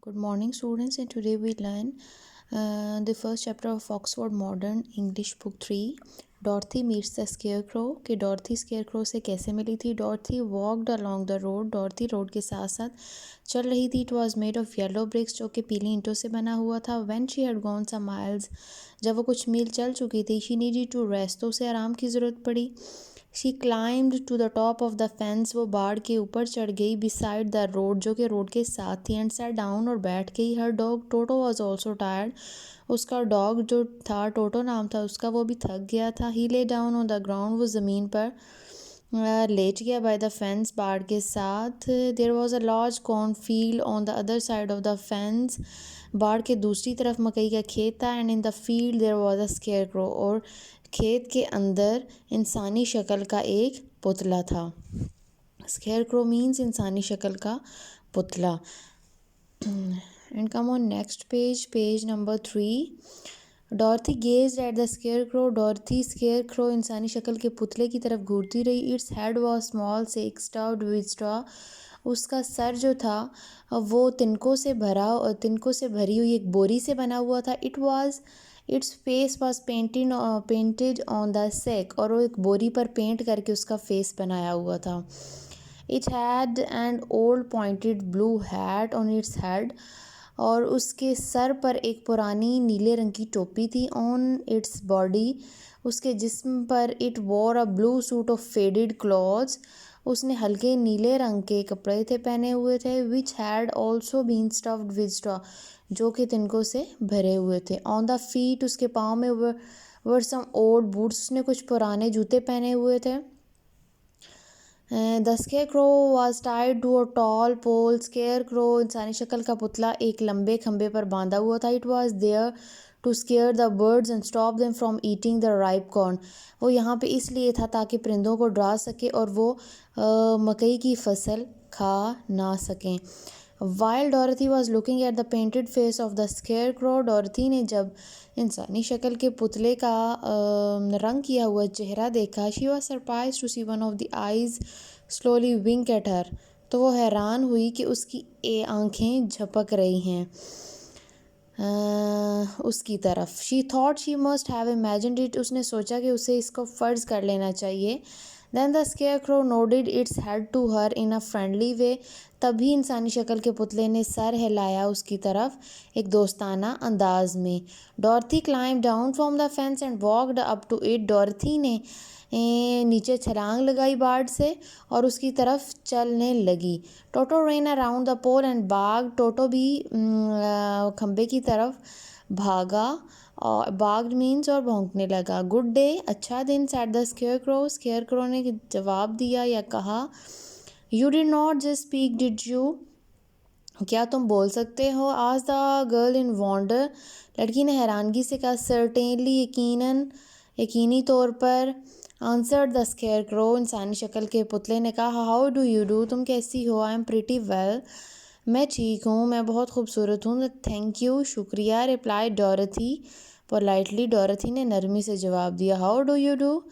Good morning, students, and today we learn the first chapter of Oxford Modern English Book 3. Dorothy meets the Scarecrow कि डॉर्थी scarecrow से कैसे मिली थी. Dorothy walked along the road. Dorothy road के साथ साथ चल रही थी. It was made of yellow bricks, जो कि पीली ईंटों से बना हुआ था. When she had gone some miles, जब वो कुछ मील चल चुकी थी, शी नीडेड टू रेस्ट, तो उसे आराम की ज़रूरत पड़ी. She climbed to the top of the fence, वो बाड़ के ऊपर चढ़ गई. बिसाइड द रोड, जो कि रोड के साथ थी. एंड सैट डाउन, और बैठ गई. Her dog Toto was also tired, उसका डॉग जो था, टोटो नाम था उसका, वो भी थक गया था. ही lay down on the ground, वो ज़मीन पर लेट गया. बाय द फेंस, बाड़ के साथ. There was a large corn field on the other side of the fence, बाड़ के दूसरी तरफ मकई का खेत था. And in the field there was a scarecrow, और खेत के अंदर इंसानी शक्ल का एक पुतला था. स्केयरक्रो मीन्स इंसानी शक्ल का पुतला. And come on next page, page number 3. Dorothy gazed at the scarecrow. Dorothy scarecrow इंसानी शक्ल के पुतले की तरफ घूरती रही. Its head was small sack stuffed with straw, उसका सर जो था वो तिनकों से भरी हुई एक बोरी से बना हुआ था. Its face was painted on the sake, और वो एक बोरी पर पेंट करके उसका फेस बनाया हुआ था. It had an old pointed blue hat on its head, और उसके सर पर एक पुरानी नीले रंग की टोपी थी. ऑन इट्स बॉडी, उसके जिस्म पर. It war a blue suit of faded clothes, उसने हल्के नीले रंग के कपड़े थे पहने हुए थे. Which had also been stuffed with straw, जो कि तिनकों से भरे हुए थे. ऑन द फीट, उसके पाँव में वर सम ओल्ड बूट्स, उसने कुछ पुराने जूते पहने हुए थे. The scarecrow was tied to a tall pole. Scarecrow इंसानी शक्ल का पुतला एक लंबे खंबे पर बांधा हुआ था. It was there to scare the birds and stop them from eating the ripe corn, वो यहाँ पे इसलिए था ताकि परिंदों को डरा सके और वो मकई की फसल खा ना सकें. While Dorothy was looking at the painted face of the scarecrow. Dorothy ने जब इंसानी शक्ल के पुतले का रंग किया हुआ चेहरा देखा. She was surprise to see one of the eyes slowly wink at her, तो वो हैरान हुई कि उसकी आंखें झपक रही हैं उसकी तरफ. She thought she must have imagined it, उसने सोचा कि उसे इसको फ़र्ज़ कर लेना चाहिए. Then the scarecrow nodded its head to her in a friendly way, तभी इंसानी शक्ल के पुतले ने सर हिलाया उसकी तरफ एक दोस्ताना अंदाज में. Dorothy climbed down from the fence and walked up to it. Dorothy ने नीचे छलांग लगाई बाड़ से और उसकी तरफ चलने लगी. Toto ran around the pole and barked, Toto भी खंबे की तरफ भागा, और बाग्ड मीन्स और भौंकने लगा. गुड डे, अच्छा दिन. सैट द स्केयरक्रो, स्केयरक्रो ने जवाब दिया या कहा. You did not just speak did you, क्या तुम बोल सकते हो? आज द गर्ल इन वॉन्डर, लड़की ने हैरानगी से कहा. सर्टेनली, यकीनी तौर पर. आंसर्ड द स्केयरक्रो, इंसानी शक्ल के पुतले ने कहा. हाउ डू यू डू, तुम कैसी हो? आई एम प्रिटी वेल, मैं ठीक हूँ, मैं बहुत खूबसूरत हूँ. थैंक यू, शुक्रिया. रिप्लाई डॉरथी पोलाइटली, डॉरथी ने नरमी से जवाब दिया. हाउ डू यू डू,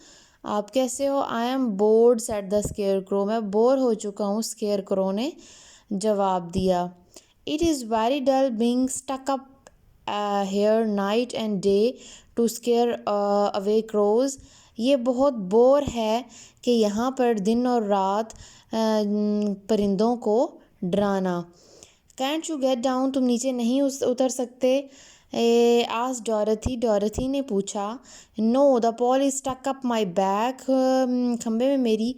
आप कैसे हो? I am bored said the scarecrow, मैं बोर हो चुका हूँ, स्केयरक्रो ने जवाब दिया. It is very dull being stuck up here night and day to scare away crows, ये बहुत बोर है कि यहाँ पर दिन और रात परिंदों को डराना. कैंट यू गेट डाउन, तुम नीचे नहीं उतर सकते? आज डॉरथी, डॉरथी ने पूछा. No, the pole is stuck up my back, खंबे में मेरी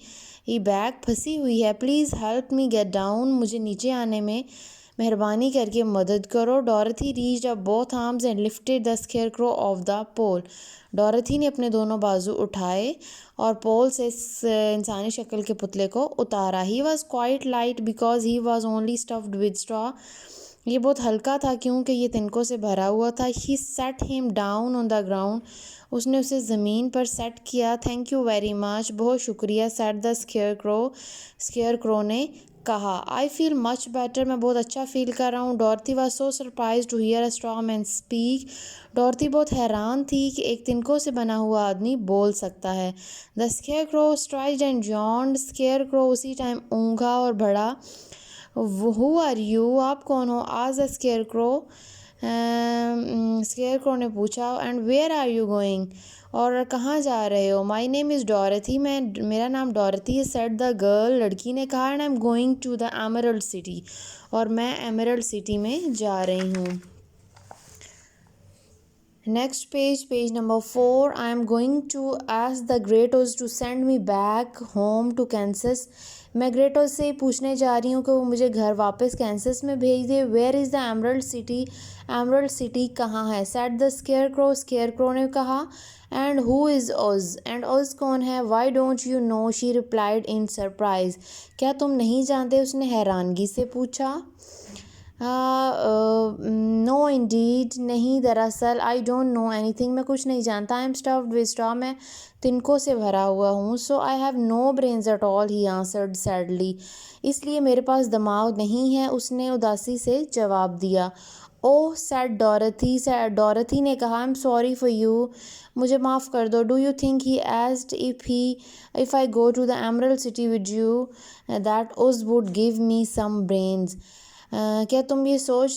ये बैग फंसी हुई है. Please help me get down, मुझे नीचे आने में मेहरबानी करके मदद करो. Dorothy reached up both arms and lifted the scarecrow off the pole. Dorothy ने अपने दोनों बाजू उठाए और पोल से इंसानी शक्ल के पुतले को उतारा. He was quite light because he was only stuffed with straw, ये बहुत हल्का था क्योंकि ये तिनकों से भरा हुआ था. He set him down on the ground, उसने उसे ज़मीन पर सेट किया. थैंक यू वेरी मच, बहुत शुक्रिया. सेट द स्केयरक्रो, स्केयरक्रो ने कहा. आई फील मच बेटर, मैं बहुत अच्छा फील कर रहा हूँ. Dorothy was so surprise to hear a straw man speak, Dorothy बहुत हैरान थी कि एक तिनकों से बना हुआ आदमी बोल सकता है. The scarecrow stride and yawned, scarecrow उसी टाइम ऊँघा और बड़ा हु आर यू, आप कौन हो? आज the scarecrow, scarecrow ने पूछा। And where are you going, और कहाँ जा रहे हो? माई नेम इज़ डॉरथी, मेरा नाम डॉरथी है, सेड द गर्ल, लड़की ने कहा। And I am going to the emerald city, और मैं एमरल्ड सिटी में जा रही हूँ। Next page, page number 4. I am going to ask the Great Oz to send me back home to Kansas. मैं ग्रेट ओज से पूछने जा रही हूँ कि वो मुझे घर वापस कैंसस में भेज दे। Where is the emerald City, Emerald City कहाँ है? सेड द स्केयर क्रो ने कहा। And who is Oz, and Oz कौन है? Why don't you know, she replied in surprise, क्या तुम नहीं जानते? उसने हैरानगी से पूछा। नो इंडीड, नहीं दरअसल। आई डोंट नो एनीथिंग, मैं कुछ नहीं जानता। I am stuffed with straw, मैं तिनकों से भरा हुआ हूँ। So I have no brains at all, he answered sadly, इसलिए मेरे पास दिमाग नहीं है, उसने उदासी से जवाब दिया। ओह सैड डॉरथी ने कहा। I am sorry for you, मुझे माफ़ कर दो। Do you think, he asked, if I go to the emerald City with you that Oz would give me some brains, क्या तुम ये सोच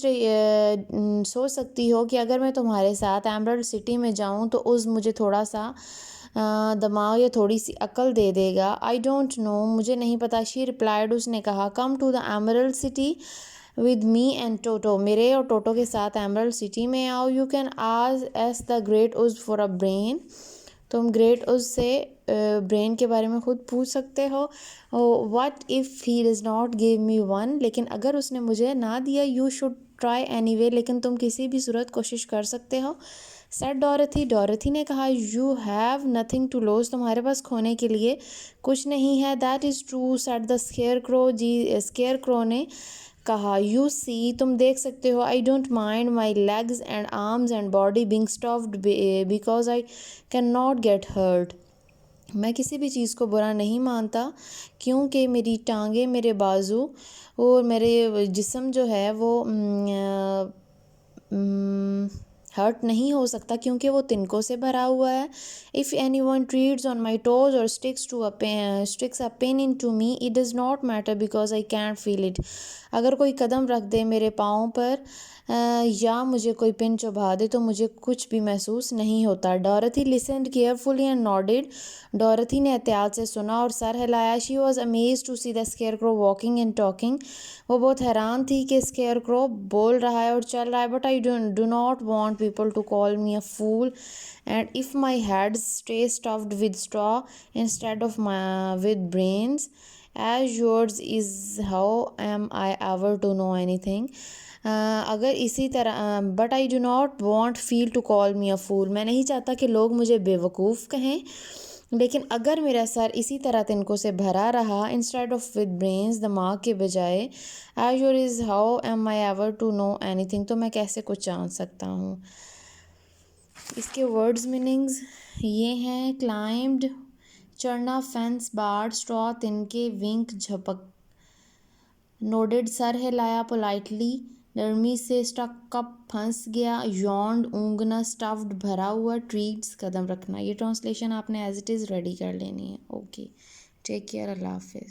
सकती हो कि अगर मैं तुम्हारे साथ एमरल्ड सिटी में जाऊं तो उस मुझे थोड़ा सा दिमाग या थोड़ी सी अकल दे देगा? आई डोंट नो, मुझे नहीं पता। शी रिप्लाइड, उसने कहा। Come to the emerald City with me and Toto, मेरे और टोटो के साथ एमरल्ड सिटी में आओ। You can ask the great Oz for a brain, तुम ग्रेट उज से ब्रेन के बारे में खुद पूछ सकते हो। What if he does not give me one, लेकिन अगर उसने मुझे ना दिया। You should try any way, लेकिन तुम किसी भी सूरत कोशिश कर सकते हो। सेड डॉरथी ने कहा। You have nothing to loss, तुम्हारे पास खोने के लिए कुछ नहीं है। That is true, said the scarecrow ने कहा। यू सी, तुम देख सकते हो। I don't mind my legs and arms and body being stuffed because I can not get hurt, मैं किसी भी चीज़ को बुरा नहीं मानता क्योंकि मेरी टांगें, मेरे बाजू और मेरे जिस्म जो है वो हर्ट नहीं हो सकता क्योंकि वो तिनकों से भरा हुआ है। If anyone treads on my toes or sticks a pin into me, it does not matter because I can't feel it, अगर कोई कदम रख दे मेरे पाँव पर या मुझे कोई पिन चुभा दे तो मुझे कुछ भी महसूस नहीं होता। Dorothy listened carefully and nodded, Dorothy ने एहतियात से सुना और सर हिलाया। She was amazed to see the scarecrow walking and talking, वो बहुत हैरान थी कि स्केयर क्रो बोल रहा है और चल रहा है। But I do not want people to call me a fool and if my head stay stuffed with straw instead of with brains as yours is how am I ever to know anything, अगर इसी तरह but I do not want feel to call me a fool, मैं नहीं चाहता कि लोग मुझे बेवकूफ़ कहें, लेकिन अगर मेरा सर इसी तरह तिनकों से भरा रहा इंस्टेड ऑफ विद ब्रेन्स, दिमाग के बजाय, as your is how am I ever to know anything, तो मैं कैसे कुछ जान सकता हूँ। इसके वर्ड्स मीनिंग्स ये हैं। क्लाइम्ड, चढ़ना, फेंस, बार्ड, स्ट्रॉ, तिनके, विंक, झपक, नोडेड, सर हिलाया, पोलाइटली, नरमी से, स्टक, कप, फंस गया, यॉन्ड, ऊँगना, स्टफ्ड, भरा हुआ, ट्रीट्स, कदम रखना। ये ट्रांसलेशन आपने एज इट इज़ रेडी कर लेनी है। ओके, टेक केयर, अल्लाह हाफिज़।